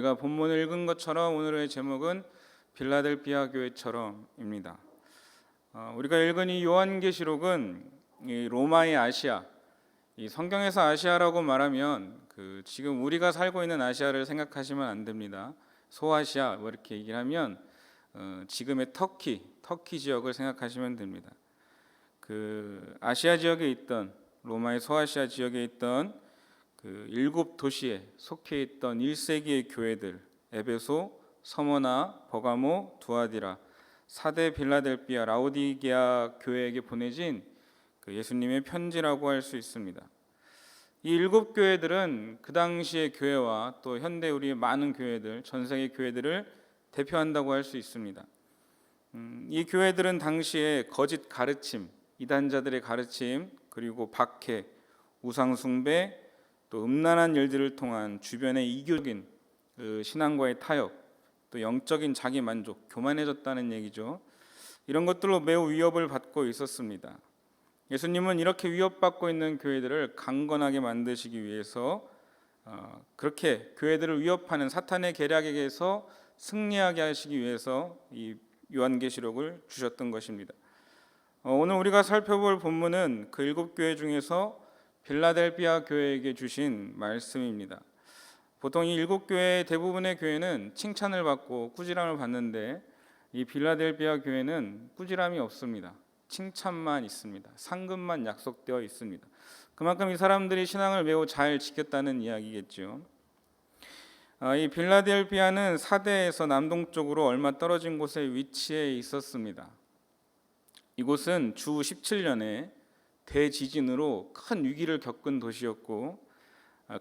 우리가 본문을 읽은 것처럼 오늘의 제목은 빌라델피아 교회처럼입니다. 우리가 읽은 이 요한계시록은 이 로마의 아시아, 이 성경에서 아시아라고 말하면 지금 우리가 살고 있는 아시아를 생각하시면 안 됩니다. 소아시아 뭐 이렇게 얘기를 하면 지금의 터키 지역을 생각하시면 됩니다. 아시아 지역에 있던 로마의 소아시아 지역에 있던 7도시에 속해 있던 1세기의 교회들, 에베소, 서머나, 버가모, 두아디라, 사대 빌라델피아, 라오디게아 교회에게 보내진 예수님의 편지라고 할 수 있습니다. 이 7교회들은 그 당시의 교회와 또 현대 우리의 많은 교회들, 전 세계 교회들을 대표한다고 할 수 있습니다. 이 교회들은 당시에 거짓 가르침, 이단자들의 가르침, 그리고 박해, 우상 숭배, 또 음란한 일들을 통한 주변의 이교적인 신앙과의 타협, 또 영적인 자기 만족, 교만해졌다는 얘기죠. 이런 것들로 매우 위협을 받고 있었습니다. 예수님은 이렇게 위협받고 있는 교회들을 강건하게 만드시기 위해서 그렇게 교회들을 위협하는 사탄의 계략에게서 승리하게 하시기 위해서 이 요한계시록을 주셨던 것입니다. 오늘 우리가 살펴볼 본문은 그 7교회 중에서 빌라델피아 교회에게 주신 말씀입니다. 보통 이 7교회 대부분의 교회는 칭찬을 받고 꾸지람을 받는데 이 빌라델피아 교회는 꾸지람이 없습니다. 칭찬만 있습니다. 상급만 약속되어 있습니다. 그만큼 이 사람들이 신앙을 매우 잘 지켰다는 이야기겠죠. 이 빌라델피아는 사대에서 남동쪽으로 얼마 떨어진 곳에 위치해 있었습니다. 이곳은 주 17년에 대지진으로 큰 위기를 겪은 도시였고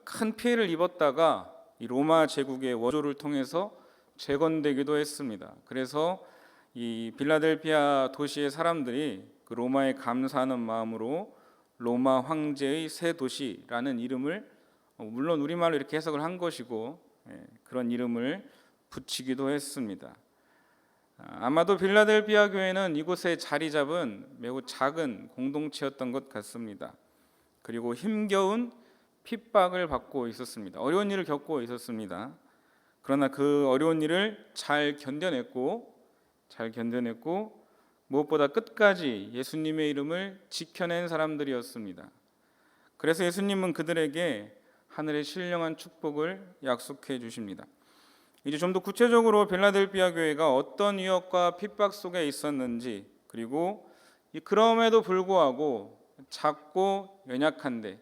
큰 피해를 입었다가 이 로마 제국의 원조를 통해서 재건되기도 했습니다. 그래서 이 빌라델피아 도시의 사람들이 그 로마에 감사하는 마음으로 로마 황제의 새 도시라는 이름을 물론 우리말로 이렇게 해석을 한 것이고 그런 이름을 붙이기도 했습니다. 아마도 빌라델피아 교회는 이곳에 자리 잡은 매우 작은 공동체였던 것 같습니다. 그리고 힘겨운 핍박을 받고 있었습니다. 어려운 일을 겪고 있었습니다. 그러나 그 어려운 일을 잘 견뎌냈고 무엇보다 끝까지 예수님의 이름을 지켜낸 사람들이었습니다. 그래서 예수님은 그들에게 하늘의 신령한 축복을 약속해 주십니다. 이제 좀 더 구체적으로 빌라델피아 교회가 어떤 위협과 핍박 속에 있었는지, 그리고 그럼에도 불구하고 작고 연약한데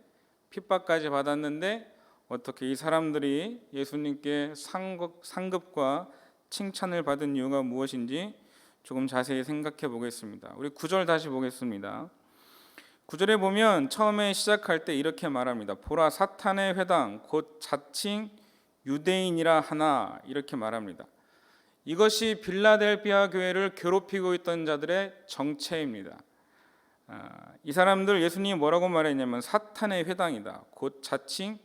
핍박까지 받았는데 어떻게 이 사람들이 예수님께 상급과 칭찬을 받은 이유가 무엇인지 조금 자세히 생각해 보겠습니다. 우리 9절 다시 보겠습니다. 9절에 보면 처음에 시작할 때 이렇게 말합니다. 보라, 사탄의 회당 곧 자칭 유대인이라 하나, 이렇게 말합니다. 이것이 빌라델피아 교회를 괴롭히고 있던 자들의 정체입니다. 이 사람들 예수님이 뭐라고 말했냐면 사탄의 회당이다, 곧 자칭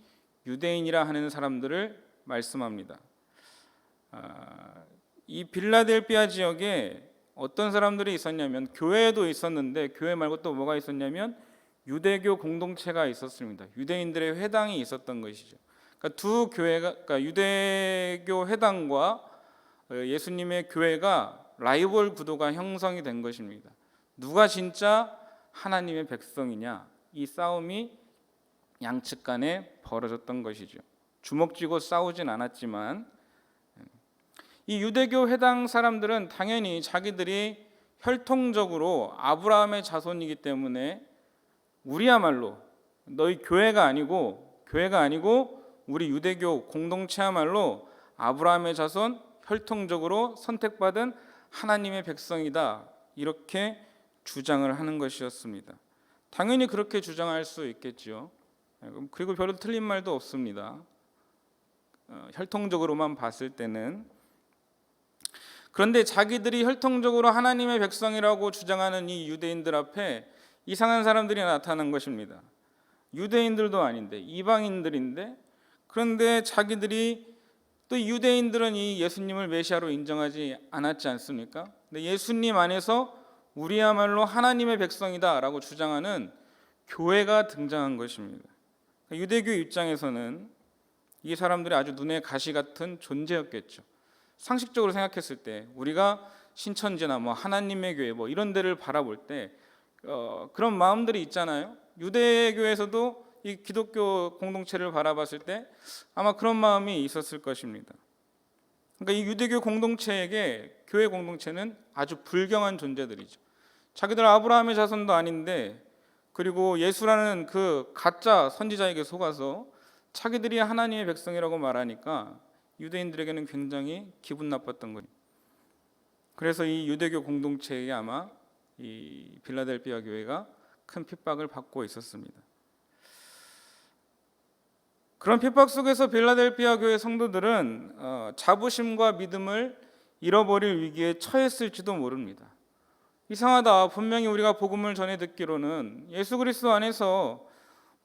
유대인이라 하는 사람들을 말씀합니다. 이 빌라델피아 지역에 어떤 사람들이 있었냐면 교회도 있었는데 교회 말고 또 뭐가 있었냐면 유대교 공동체가 있었습니다. 유대인들의 회당이 있었던 것이죠. 그러니까 두 교회가, 그러니까 유대교 회당과 예수님의 교회가 라이벌 구도가 형성이 된 것입니다. 누가 진짜 하나님의 백성이냐, 이 싸움이 양측 간에 벌어졌던 것이죠. 주먹 쥐고 싸우진 않았지만 이 유대교 회당 사람들은 당연히 자기들이 혈통적으로 아브라함의 자손이기 때문에 우리야말로 너희 교회가 아니고 우리 유대교 공동체야말로 아브라함의 자손, 혈통적으로 선택받은 하나님의 백성이다, 이렇게 주장을 하는 것이었습니다. 당연히 그렇게 주장할 수 있겠죠. 그리고 별로 틀린 말도 없습니다. 혈통적으로만 봤을 때는. 그런데 자기들이 혈통적으로 하나님의 백성이라고 주장하는 이 유대인들 앞에 이상한 사람들이 나타난 것입니다. 유대인들도 아닌데, 이방인들인데, 그런데 자기들이 또 유대인들은 이 예수님을 메시아로 인정하지 않았지 않습니까? 근데 예수님 안에서 우리야말로 하나님의 백성이다라고 주장하는 교회가 등장한 것입니다. 유대교 입장에서는 이 사람들이 아주 눈에 가시 같은 존재였겠죠. 상식적으로 생각했을 때 우리가 신천지나 뭐 하나님의 교회 뭐 이런 데를 바라볼 때 그런 마음들이 있잖아요. 유대교에서도 이 기독교 공동체를 바라봤을 때 아마 그런 마음이 있었을 것입니다. 그러니까 이 유대교 공동체에게 교회 공동체는 아주 불경한 존재들이죠. 자기들 아브라함의 자손도 아닌데, 그리고 예수라는 그 가짜 선지자에게 속아서 자기들이 하나님의 백성이라고 말하니까 유대인들에게는 굉장히 기분 나빴던 거예요. 그래서 이 유대교 공동체에 아마 이 빌라델피아 교회가 큰 핍박을 받고 있었습니다. 그런 핍박 속에서 빌라델피아 교회 성도들은 자부심과 믿음을 잃어버릴 위기에 처했을지도 모릅니다. 이상하다. 분명히 우리가 복음을 전해 듣기로는 예수 그리스도 안에서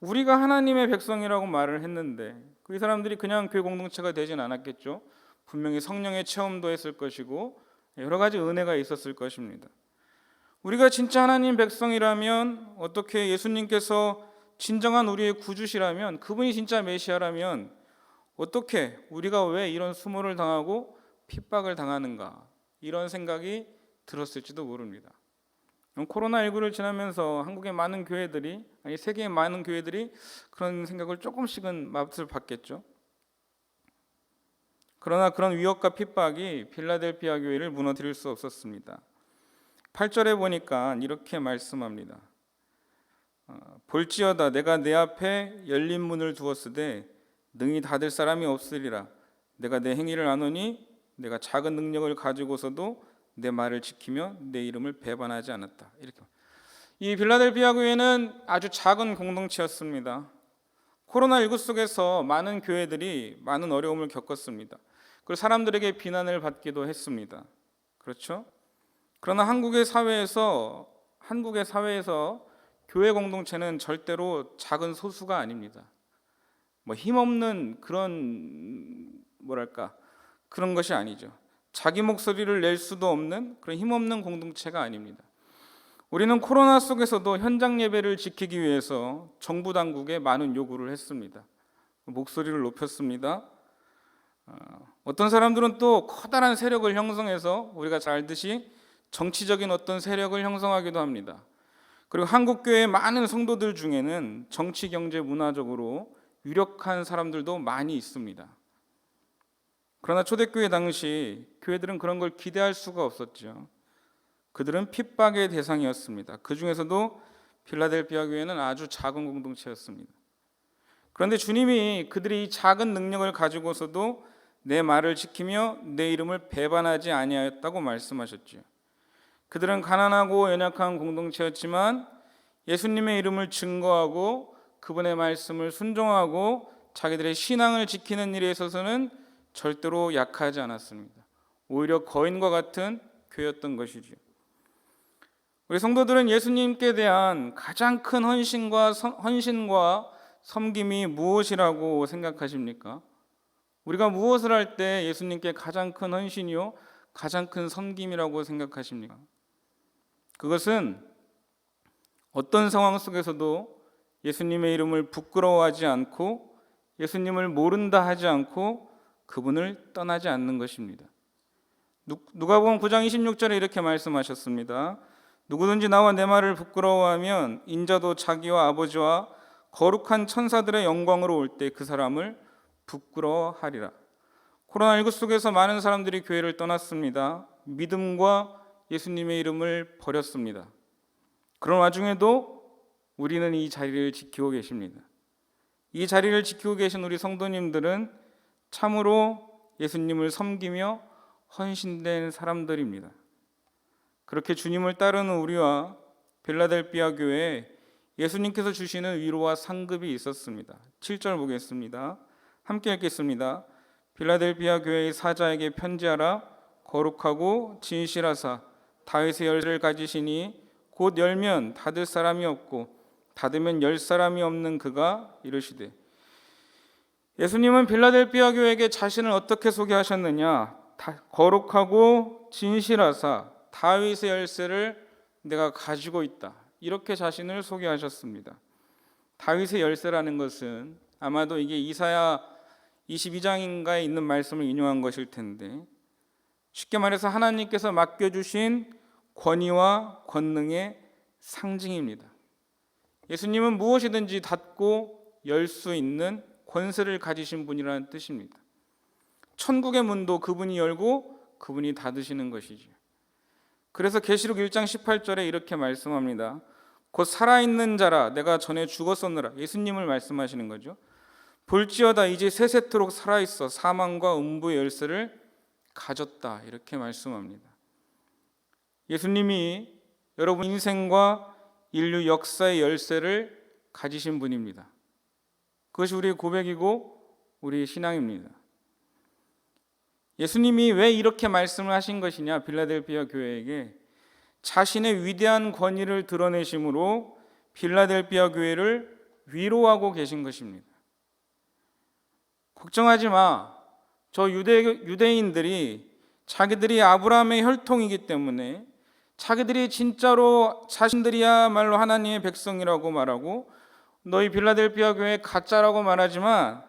우리가 하나님의 백성이라고 말을 했는데 그 사람들이 그냥 교회 공동체가 되진 않았겠죠. 분명히 성령의 체험도 했을 것이고 여러 가지 은혜가 있었을 것입니다. 우리가 진짜 하나님 백성이라면, 어떻게 예수님께서 진정한 우리의 구주시라면, 그분이 진짜 메시아라면 어떻게 우리가 왜 이런 수모를 당하고 핍박을 당하는가, 이런 생각이 들었을지도 모릅니다. 코로나19를 지나면서 한국의 많은 교회들이, 아니 세계의 많은 교회들이 그런 생각을 조금씩은 맛을 봤겠죠. 그러나 그런 위협과 핍박이 빌라델피아 교회를 무너뜨릴 수 없었습니다. 8절에 보니까 이렇게 말씀합니다. 볼지어다 내가 내 앞에 열린 문을 두었으되 능히 닫을 사람이 없으리라. 내가 내 행위를 아노니 내가 작은 능력을 가지고서도 내 말을 지키며 내 이름을 배반하지 않았다. 이렇게. 이 빌라델피아 교회는 아주 작은 공동체였습니다. 코로나19 속에서 많은 교회들이 많은 어려움을 겪었습니다. 그리고 사람들에게 비난을 받기도 했습니다. 그렇죠? 그러나 한국의 사회에서 교회 공동체는 절대로 작은 소수가 아닙니다. 뭐 힘없는 그런 것이 아니죠. 자기 목소리를 낼 수도 없는 그런 힘없는 공동체가 아닙니다. 우리는 코로나 속에서도 현장 예배를 지키기 위해서 정부 당국에 많은 요구를 했습니다. 목소리를 높였습니다. 어떤 사람들은 또 커다란 세력을 형성해서, 우리가 잘 알듯이 정치적인 어떤 세력을 형성하기도 합니다. 그리고 한국교회의 많은 성도들 중에는 정치, 경제, 문화적으로 유력한 사람들도 많이 있습니다. 그러나 초대교회 당시 교회들은 그런 걸 기대할 수가 없었죠. 그들은 핍박의 대상이었습니다. 그 중에서도 필라델피아 교회는 아주 작은 공동체였습니다. 그런데 주님이 그들이 이 작은 능력을 가지고서도 내 말을 지키며 내 이름을 배반하지 아니하였다고 말씀하셨죠. 그들은 가난하고 연약한 공동체였지만 예수님의 이름을 증거하고 그분의 말씀을 순종하고 자기들의 신앙을 지키는 일에 있어서는 절대로 약하지 않았습니다. 오히려 거인과 같은 교회였던 것이죠. 우리 성도들은 예수님께 대한 가장 큰 헌신과 섬김이 무엇이라고 생각하십니까? 우리가 무엇을 할 때 예수님께 가장 큰 헌신이요, 가장 큰 섬김이라고 생각하십니까? 그것은 어떤 상황 속에서도 예수님의 이름을 부끄러워하지 않고 예수님을 모른다 하지 않고 그분을 떠나지 않는 것입니다. 누가복음 9장 26절에 이렇게 말씀하셨습니다. 누구든지 나와 내 말을 부끄러워하면 인자도 자기와 아버지와 거룩한 천사들의 영광으로 올 때 그 사람을 부끄러워하리라. 코로나19 속에서 많은 사람들이 교회를 떠났습니다. 믿음과 예수님의 이름을 버렸습니다. 그런 와중에도 우리는 이 자리를 지키고 계십니다. 이 자리를 지키고 계신 우리 성도님들은 참으로 예수님을 섬기며 헌신된 사람들입니다. 그렇게 주님을 따르는 우리와 빌라델피아 교회에 예수님께서 주시는 위로와 상급이 있었습니다. 7절 보겠습니다. 함께 읽겠습니다. 빌라델피아 교회의 사자에게 편지하라. 거룩하고 진실하사 다윗의 열쇠를 가지시니 곧 열면 닫을 사람이 없고 닫으면 열 사람이 없는 그가 이르시되. 예수님은 빌라델피아 교회에게 자신을 어떻게 소개하셨느냐? 거룩하고 진실하사 다윗의 열쇠를 내가 가지고 있다. 이렇게 자신을 소개하셨습니다. 다윗의 열쇠라는 것은 아마도 이게 이사야 22장인가에 있는 말씀을 인용한 것일 텐데, 쉽게 말해서 하나님께서 맡겨주신 권위와 권능의 상징입니다. 예수님은 무엇이든지 닫고 열 수 있는 권세를 가지신 분이라는 뜻입니다. 천국의 문도 그분이 열고 그분이 닫으시는 것이죠. 그래서 계시록 1장 18절에 이렇게 말씀합니다. 곧 살아있는 자라 내가 전에 죽었었느라. 예수님을 말씀하시는 거죠. 볼지어다 이제 세세토록 살아있어 사망과 음부의 열쇠를 가졌다. 이렇게 말씀합니다. 예수님이 여러분 인생과 인류 역사의 열쇠를 가지신 분입니다. 그것이 우리의 고백이고 우리의 신앙입니다. 예수님이 왜 이렇게 말씀을 하신 것이냐? 빌라델피아 교회에게 자신의 위대한 권위를 드러내심으로 빌라델피아 교회를 위로하고 계신 것입니다. 걱정하지 마. 저 유대인들이 자기들이 아브라함의 혈통이기 때문에 자기들이 진짜로 자신들이야말로 하나님의 백성이라고 말하고, 너희 빌라델피아 교회 가짜라고 말하지만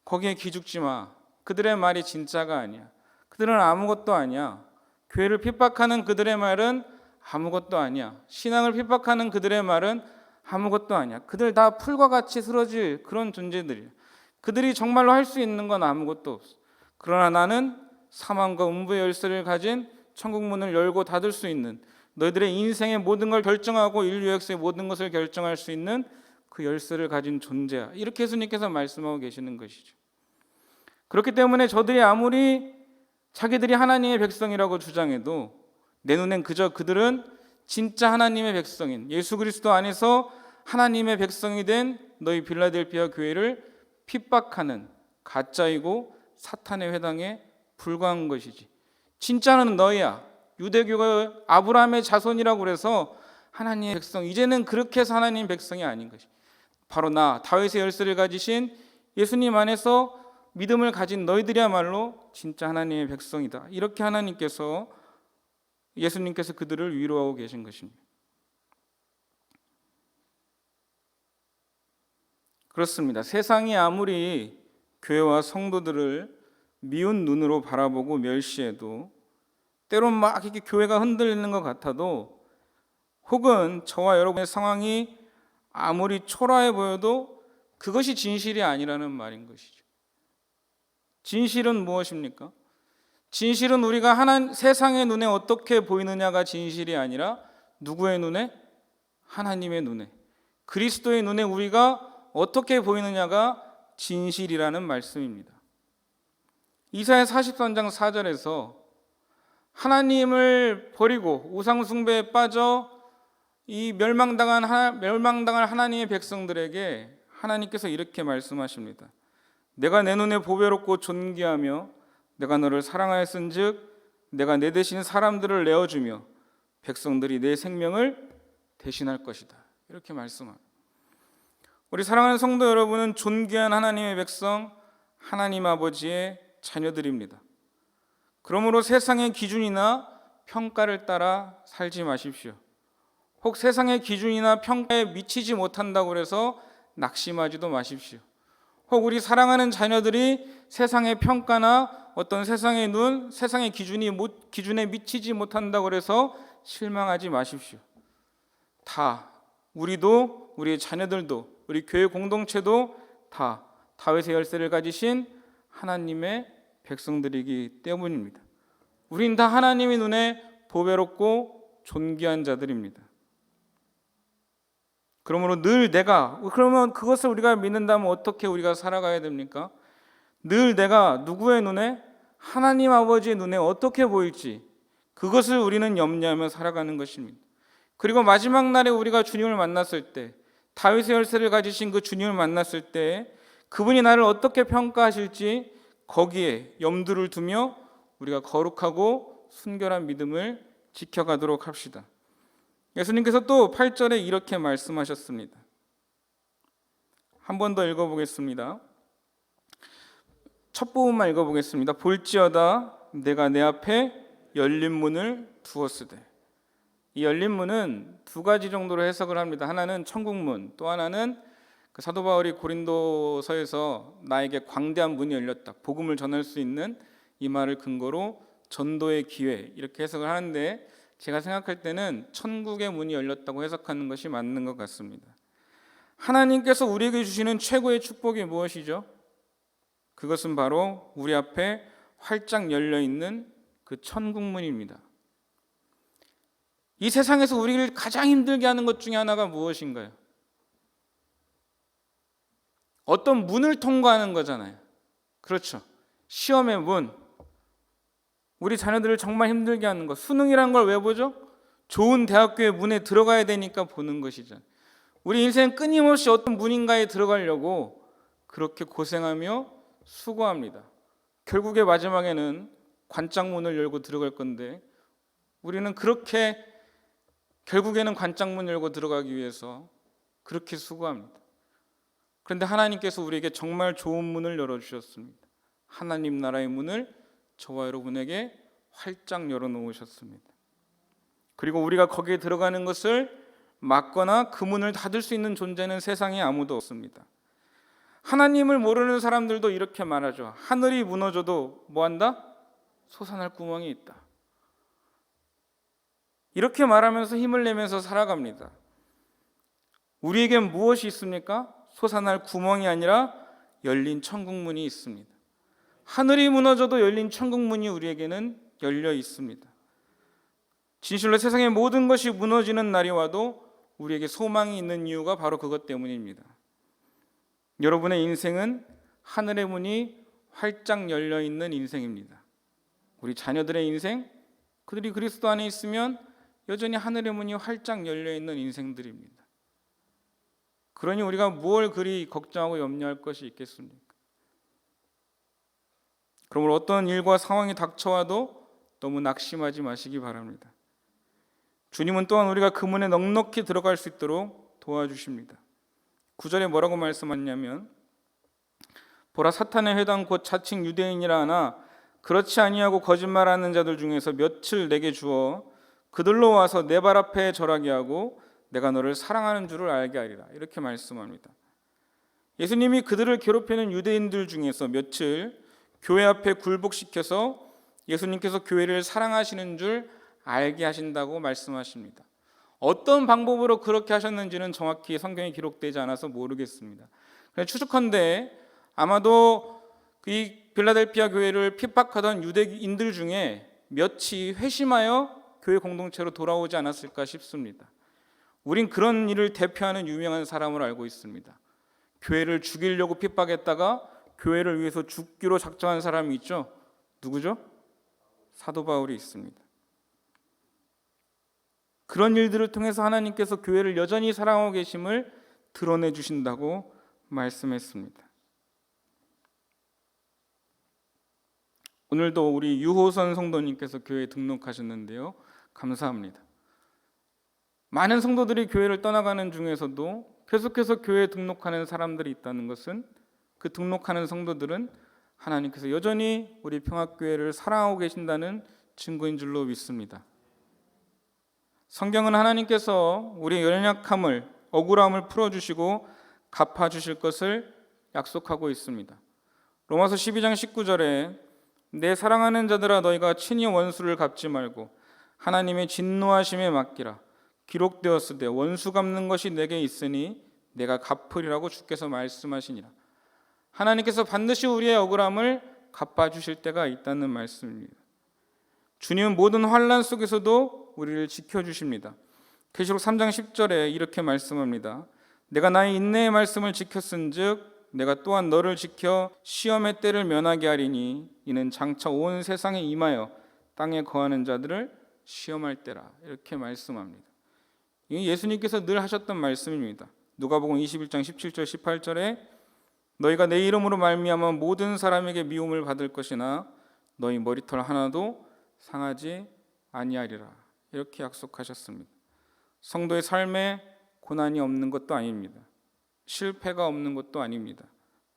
거기에 기죽지 마. 그들의 말이 진짜가 아니야. 그들은 아무것도 아니야. 교회를 핍박하는 그들의 말은 아무것도 아니야. 신앙을 핍박하는 그들의 말은 아무것도 아니야. 그들 다 풀과 같이 쓰러질 그런 존재들이야. 그들이 정말로 할 수 있는 건 아무것도 없어. 그러나 나는 사망과 음부의 열쇠를 가진 천국 문을 열고 닫을 수 있는, 너희들의 인생의 모든 걸 결정하고 인류 역사의 모든 것을 결정할 수 있는 그 열쇠를 가진 존재야. 이렇게 예수님께서 말씀하고 계시는 것이죠. 그렇기 때문에 저들이 아무리 자기들이 하나님의 백성이라고 주장해도 내 눈엔 그저 그들은 진짜 하나님의 백성인 예수 그리스도 안에서 하나님의 백성이 된 너희 빌라델피아 교회를 핍박하는 가짜이고 사탄의 회당에 불과한 것이지. 진짜는 너희야. 유대교가 아브라함의 자손이라고 그래서 하나님의 백성, 이제는 그렇게 해서 하나님의 백성이 아닌 것이. 바로 나 다윗의 열쇠를 가지신 예수님 안에서 믿음을 가진 너희들이야말로 진짜 하나님의 백성이다. 이렇게 예수님께서 그들을 위로하고 계신 것입니다. 그렇습니다. 세상이 아무리 교회와 성도들을 미운 눈으로 바라보고 멸시해도, 때론 막 이렇게 교회가 흔들리는 것 같아도, 혹은 저와 여러분의 상황이 아무리 초라해 보여도 그것이 진실이 아니라는 말인 것이죠. 진실은 무엇입니까? 진실은 우리가 세상의 눈에 어떻게 보이느냐가 진실이 아니라 누구의 눈에? 하나님의 눈에, 그리스도의 눈에 우리가 어떻게 보이느냐가 진실이라는 말씀입니다. 이사야 43장 4절에서 하나님을 버리고 우상 숭배에 빠져 이 멸망당할 하나님의 백성들에게 하나님께서 이렇게 말씀하십니다. 내가 내 눈에 보배롭고 존귀하며 내가 너를 사랑하였은즉 내가 내 대신 사람들을 내어주며 백성들이 내 생명을 대신할 것이다. 이렇게 말씀합니다. 우리 사랑하는 성도 여러분은 존귀한 하나님의 백성, 하나님 아버지의 자녀들입니다. 그러므로 세상의 기준이나 평가를 따라 살지 마십시오. 혹 세상의 기준이나 평가에 미치지 못한다고 해서 낙심하지도 마십시오. 혹 우리 사랑하는 자녀들이 세상의 평가나 어떤 세상의 눈, 세상의 기준에 미치지 못한다고 해서 실망하지 마십시오. 다 우리도, 우리의 자녀들도, 우리 교회 공동체도 다 다윗의 열쇠를 가지신 하나님의 백성들이기 때문입니다. 우린 다 하나님의 눈에 보배롭고 존귀한 자들입니다. 그러므로 그러면 그것을 우리가 믿는다면 어떻게 우리가 살아가야 됩니까? 늘 내가 누구의 눈에? 하나님 아버지의 눈에 어떻게 보일지, 그것을 우리는 염려하며 살아가는 것입니다. 그리고 마지막 날에 우리가 주님을 만났을 때, 다윗의 열쇠를 가지신 그 주님을 만났을 때 그분이 나를 어떻게 평가하실지 거기에 염두를 두며 우리가 거룩하고 순결한 믿음을 지켜가도록 합시다. 예수님께서 또 8절에 이렇게 말씀하셨습니다. 한 번 더 읽어보겠습니다. 첫 부분만 읽어보겠습니다. 볼지어다 내가 내 앞에 열린 문을 두었으되. 이 열린 문은 두 가지 정도로 해석을 합니다. 하나는 천국문, 또 하나는 그 사도 바울이 고린도서에서 나에게 광대한 문이 열렸다, 복음을 전할 수 있는 이 말을 근거로 전도의 기회 이렇게 해석을 하는데, 제가 생각할 때는 천국의 문이 열렸다고 해석하는 것이 맞는 것 같습니다. 하나님께서 우리에게 주시는 최고의 축복이 무엇이죠? 그것은 바로 우리 앞에 활짝 열려 있는 그 천국문입니다. 이 세상에서 우리를 가장 힘들게 하는 것 중에 하나가 무엇인가요? 어떤 문을 통과하는 거잖아요. 그렇죠. 시험의 문. 우리 자녀들을 정말 힘들게 하는 것. 수능이란 걸 왜 보죠? 좋은 대학교의 문에 들어가야 되니까 보는 것이죠. 우리 인생 끊임없이 어떤 문인가에 들어가려고 그렇게 고생하며 수고합니다. 결국에 마지막에는 관짝문을 열고 들어갈 건데, 우리는 그렇게 결국에는 관짝문 열고 들어가기 위해서 그렇게 수고합니다. 그런데 하나님께서 우리에게 정말 좋은 문을 열어주셨습니다. 하나님 나라의 문을 저와 여러분에게 활짝 열어놓으셨습니다. 그리고 우리가 거기에 들어가는 것을 막거나 그 문을 닫을 수 있는 존재는 세상에 아무도 없습니다. 하나님을 모르는 사람들도 이렇게 말하죠. 하늘이 무너져도 뭐한다? 솟아날 구멍이 있다. 이렇게 말하면서 힘을 내면서 살아갑니다. 우리에겐 무엇이 있습니까? 솟아날 구멍이 아니라 열린 천국문이 있습니다. 하늘이 무너져도 열린 천국문이 우리에게는 열려 있습니다. 진실로 세상의 모든 것이 무너지는 날이 와도 우리에게 소망이 있는 이유가 바로 그것 때문입니다. 여러분의 인생은 하늘의 문이 활짝 열려 있는 인생입니다. 우리 자녀들의 인생, 그들이 그리스도 안에 있으면 여전히 하늘의 문이 활짝 열려 있는 인생들입니다. 그러니 우리가 무엇을 그리 걱정하고 염려할 것이 있겠습니까? 그러므로 어떤 일과 상황이 닥쳐와도 너무 낙심하지 마시기 바랍니다. 주님은 또한 우리가 그 문에 넉넉히 들어갈 수 있도록 도와주십니다. 9절에 뭐라고 말씀하냐면, 보라, 사탄의 회당 곧 자칭 유대인이라 하나 그렇지 아니하고 거짓말하는 자들 중에서 몇을 내게 주어 그들로 와서 내 발 앞에 절하게 하고 내가 너를 사랑하는 줄을 알게 하리라. 이렇게 말씀합니다. 예수님이 그들을 괴롭히는 유대인들 중에서 몇을 교회 앞에 굴복시켜서 예수님께서 교회를 사랑하시는 줄 알게 하신다고 말씀하십니다. 어떤 방법으로 그렇게 하셨는지는 정확히 성경에 기록되지 않아서 모르겠습니다. 추측컨대 아마도 이 빌라델피아 교회를 핍박하던 유대인들 중에 몇이 회심하여 교회 공동체로 돌아오지 않았을까 싶습니다. 우린 그런 일을 대표하는 유명한 사람을 알고 있습니다. 교회를 죽이려고 핍박했다가 교회를 위해서 죽기로 작정한 사람이 있죠. 누구죠? 사도 바울이 있습니다. 그런 일들을 통해서 하나님께서 교회를 여전히 사랑하고 계심을 드러내 주신다고 말씀했습니다. 오늘도 우리 유호선 성도님께서 교회에 등록하셨는데요. 감사합니다. 많은 성도들이 교회를 떠나가는 중에서도 계속해서 교회에 등록하는 사람들이 있다는 것은, 그 등록하는 성도들은 하나님께서 여전히 우리 평화교회를 사랑하고 계신다는 증거인 줄로 믿습니다. 성경은 하나님께서 우리의 연약함을, 억울함을 풀어주시고 갚아주실 것을 약속하고 있습니다. 로마서 12장 19절에 내 사랑하는 자들아 너희가 친히 원수를 갚지 말고 하나님의 진노하심에 맡기라. 기록되었으되 원수 갚는 것이 내게 있으니 내가 갚으리라고 주께서 말씀하시니라. 하나님께서 반드시 우리의 억울함을 갚아주실 때가 있다는 말씀입니다. 주님은 모든 환난 속에서도 우리를 지켜주십니다. 계시록 3장 10절에 이렇게 말씀합니다. 내가 나의 인내의 말씀을 지켰은즉 내가 또한 너를 지켜 시험의 때를 면하게 하리니 이는 장차 온 세상에 임하여 땅에 거하는 자들을 시험할 때라. 이렇게 말씀합니다. 이 예수님께서 늘 하셨던 말씀입니다. 누가복음 21장 17절 18절에 너희가 내 이름으로 말미암아 모든 사람에게 미움을 받을 것이나 너희 머리털 하나도 상하지 아니하리라. 이렇게 약속하셨습니다. 성도의 삶에 고난이 없는 것도 아닙니다. 실패가 없는 것도 아닙니다.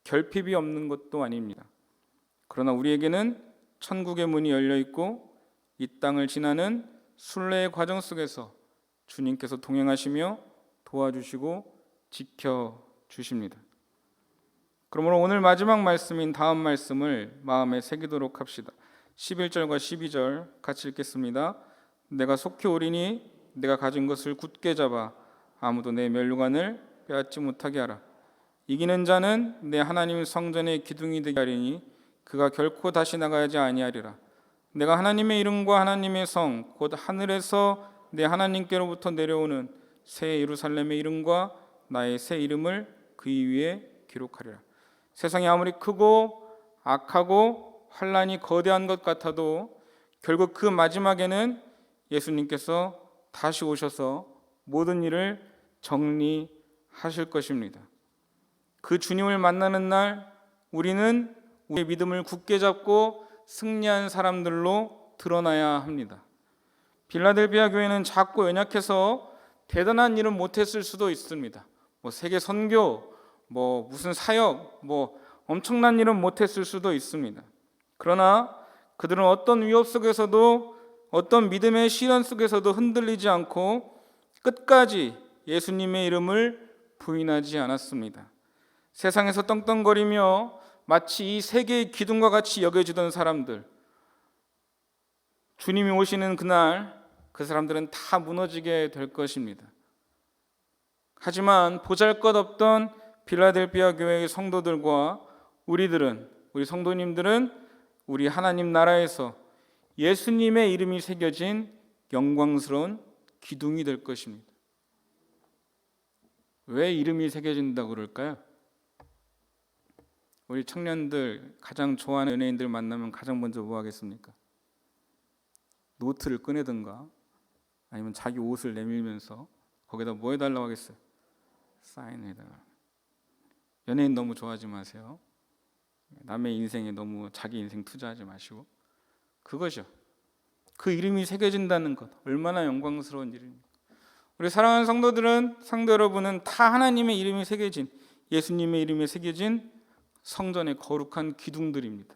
결핍이 없는 것도 아닙니다. 그러나 우리에게는 천국의 문이 열려 있고 이 땅을 지나는 순례의 과정 속에서 주님께서 동행하시며 도와주시고 지켜주십니다. 주십니다. 그러므로 오늘 마지막 말씀인 다음 말씀을 마음에 새기도록 합시다. 11절과 12절 같이 읽겠습니다. 내가 속히 오리니 내가 가진 것을 굳게 잡아 아무도 내 면류관을 빼앗지 못하게 하라. 이기는 자는 내 하나님 성전의 기둥이 되게 하리니 그가 결코 다시 나가지 아니하리라. 내가 하나님의 이름과 하나님의 성 곧 하늘에서 내 하나님께로부터 내려오는 새 예루살렘의 이름과 나의 새 이름을 그 위에 기록하리라. 세상이 아무리 크고 악하고 환란이 거대한 것 같아도 결국 그 마지막에는 예수님께서 다시 오셔서 모든 일을 정리하실 것입니다. 그 주님을 만나는 날 우리는 우리의 믿음을 굳게 잡고 승리한 사람들로 드러나야 합니다. 빌라델비아 교회는 작고 연약해서 대단한 일은 못했을 수도 있습니다. 세계 선교, 무슨 사역, 엄청난 일은 못했을 수도 있습니다. 그러나 그들은 어떤 위협 속에서도 어떤 믿음의 시련 속에서도 흔들리지 않고 끝까지 예수님의 이름을 부인하지 않았습니다. 세상에서 떵떵거리며 마치 이 세계의 기둥과 같이 여겨지던 사람들, 주님이 오시는 그날 그 사람들은 다 무너지게 될 것입니다. 하지만 보잘것없던 빌라델비아 교회의 성도들과 우리 성도님들은 우리 하나님 나라에서 예수님의 이름이 새겨진 영광스러운 기둥이 될 것입니다. 왜 이름이 새겨진다고 그럴까요? 우리 청년들 가장 좋아하는 연예인들 만나면 가장 먼저 뭐 하겠습니까? 노트를 꺼내든가 아니면 자기 옷을 내밀면서 거기다 뭐 해달라고 하겠어요? 사인해달라. 연예인 너무 좋아하지 마세요. 남의 인생에 너무 자기 인생 투자하지 마시고 그것이요. 그 이름이 새겨진다는 것 얼마나 영광스러운 일입니까? 우리 사랑하는 성도 여러분은 다 하나님의 이름이 새겨진 예수님의 이름이 새겨진 성전의 거룩한 기둥들입니다.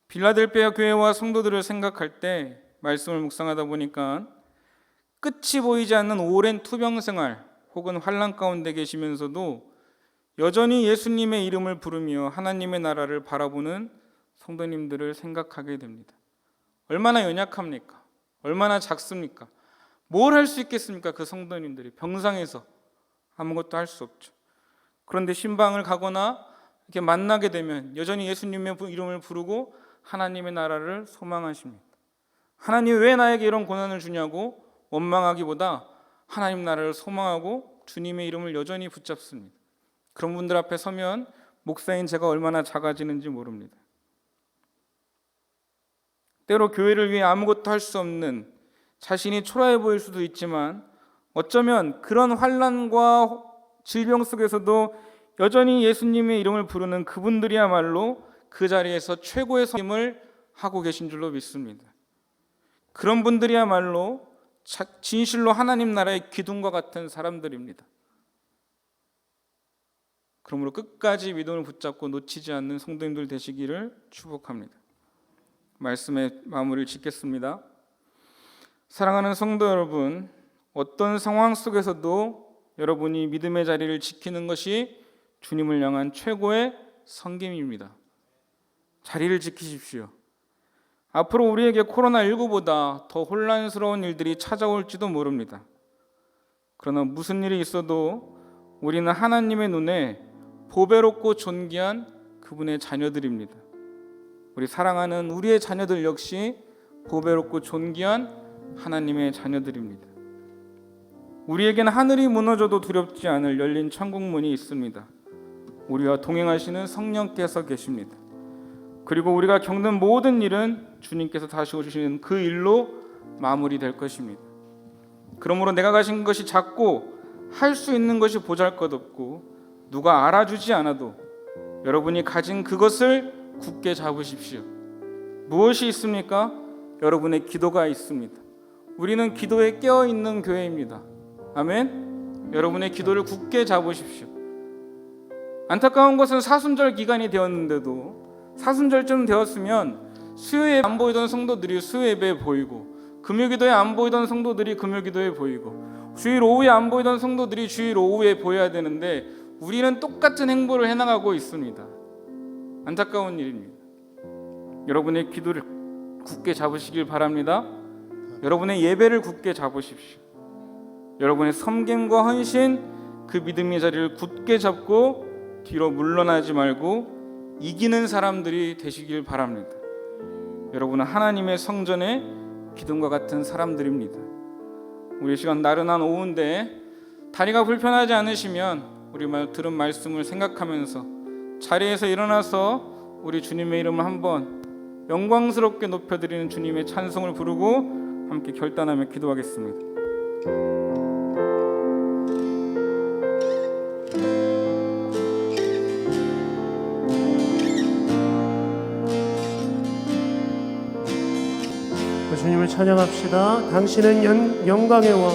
빌라델비아 교회와 성도들을 생각할 때 말씀을 묵상하다 보니까 끝이 보이지 않는 오랜 투병 생활 혹은 환난 가운데 계시면서도 여전히 예수님의 이름을 부르며 하나님의 나라를 바라보는 성도님들을 생각하게 됩니다. 얼마나 연약합니까? 얼마나 작습니까? 뭘 할 수 있겠습니까? 그 성도님들이 병상에서 아무것도 할 수 없죠. 그런데 신방을 가거나 이렇게 만나게 되면 여전히 예수님의 이름을 부르고 하나님의 나라를 소망하십니다. 하나님 왜 나에게 이런 고난을 주냐고 원망하기보다 하나님 나라를 소망하고 주님의 이름을 여전히 붙잡습니다. 그런 분들 앞에 서면 목사인 제가 얼마나 작아지는지 모릅니다. 때로 교회를 위해 아무것도 할 수 없는 자신이 초라해 보일 수도 있지만 어쩌면 그런 환난과 질병 속에서도 여전히 예수님의 이름을 부르는 그분들이야말로 그 자리에서 최고의 섬김을 하고 계신 줄로 믿습니다. 그런 분들이야말로 진실로 하나님 나라의 기둥과 같은 사람들입니다. 그러므로 끝까지 믿음을 붙잡고 놓치지 않는 성도님들 되시기를 축복합니다. 말씀의 마무리를 짓겠습니다. 사랑하는 성도 여러분, 어떤 상황 속에서도 여러분이 믿음의 자리를 지키는 것이 주님을 향한 최고의 섬김입니다. 자리를 지키십시오. 앞으로 우리에게 코로나19보다 더 혼란스러운 일들이 찾아올지도 모릅니다. 그러나 무슨 일이 있어도 우리는 하나님의 눈에 보배롭고 존귀한 그분의 자녀들입니다. 우리 사랑하는 우리의 자녀들 역시 보배롭고 존귀한 하나님의 자녀들입니다. 우리에게는 하늘이 무너져도 두렵지 않을 열린 천국문이 있습니다. 우리와 동행하시는 성령께서 계십니다. 그리고 우리가 겪는 모든 일은 주님께서 다시 오시는 그 일로 마무리될 것입니다. 그러므로 내가 가진 것이 작고 할 수 있는 것이 보잘것없고 누가 알아주지 않아도 여러분이 가진 그것을 굳게 잡으십시오. 무엇이 있습니까? 여러분의 기도가 있습니다. 우리는 기도에 깨어있는 교회입니다. 아멘. 여러분의 기도를 굳게 잡으십시오. 안타까운 것은 사순절 기간이 되었는데도 사순절쯤 되었으면 수요예배 안 보이던 성도들이 수요예배에 보이고 금요기도에 안 보이던 성도들이 금요기도에 보이고 주일 오후에 안 보이던 성도들이 주일 오후에 보여야 되는데 우리는 똑같은 행보를 해나가고 있습니다. 안타까운 일입니다. 여러분의 기도를 굳게 잡으시길 바랍니다. 여러분의 예배를 굳게 잡으십시오. 여러분의 섬김과 헌신, 그 믿음의 자리를 굳게 잡고 뒤로 물러나지 말고 이기는 사람들이 되시길 바랍니다. 여러분은 하나님의 성전에 기둥과 같은 사람들입니다. 우리 시간 나른한 오후인데 다리가 불편하지 않으시면 우리 들은 말씀을 생각하면서 자리에서 일어나서 우리 주님의 이름을 한번 영광스럽게 높여드리는 주님의 찬송을 부르고 함께 결단하며 기도하겠습니다. 주님을 찬양합시다. 당신은 영광의 왕,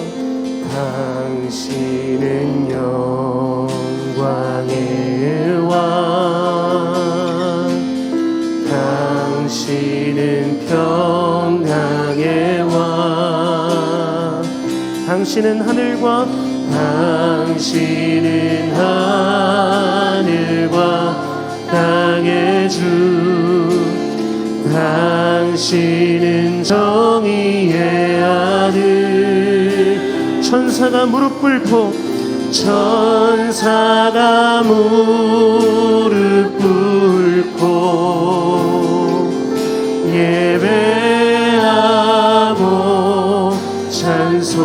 당신은 영광의 왕, 당신은 평강의 왕, 당신은 하늘과 땅의 주, 당신은 정의의 아들. 천사가 무릎 꿇고 예배하고 찬송하네.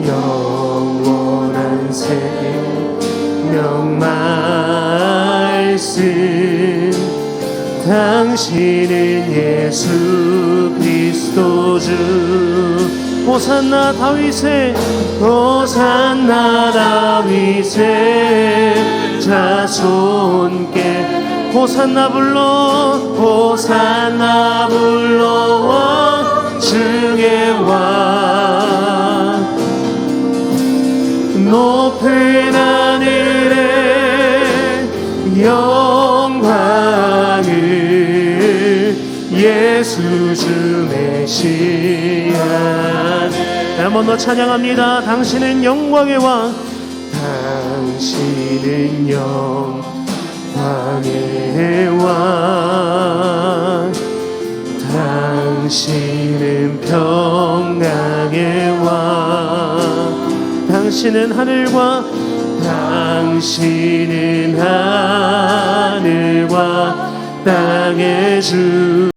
영원한 생명 말씀, 당신은 예수 그리스도 주. 호산나 다윗의 자손께 호산나 불러 왕 중의 왕. 높은 하늘에 영광을 예수 주 메시아. 한번 더 찬양합니다. 당신은 영광의 왕, 당신은 영광의 왕, 당신은 평강의 왕, 당신은 하늘과 땅의 주.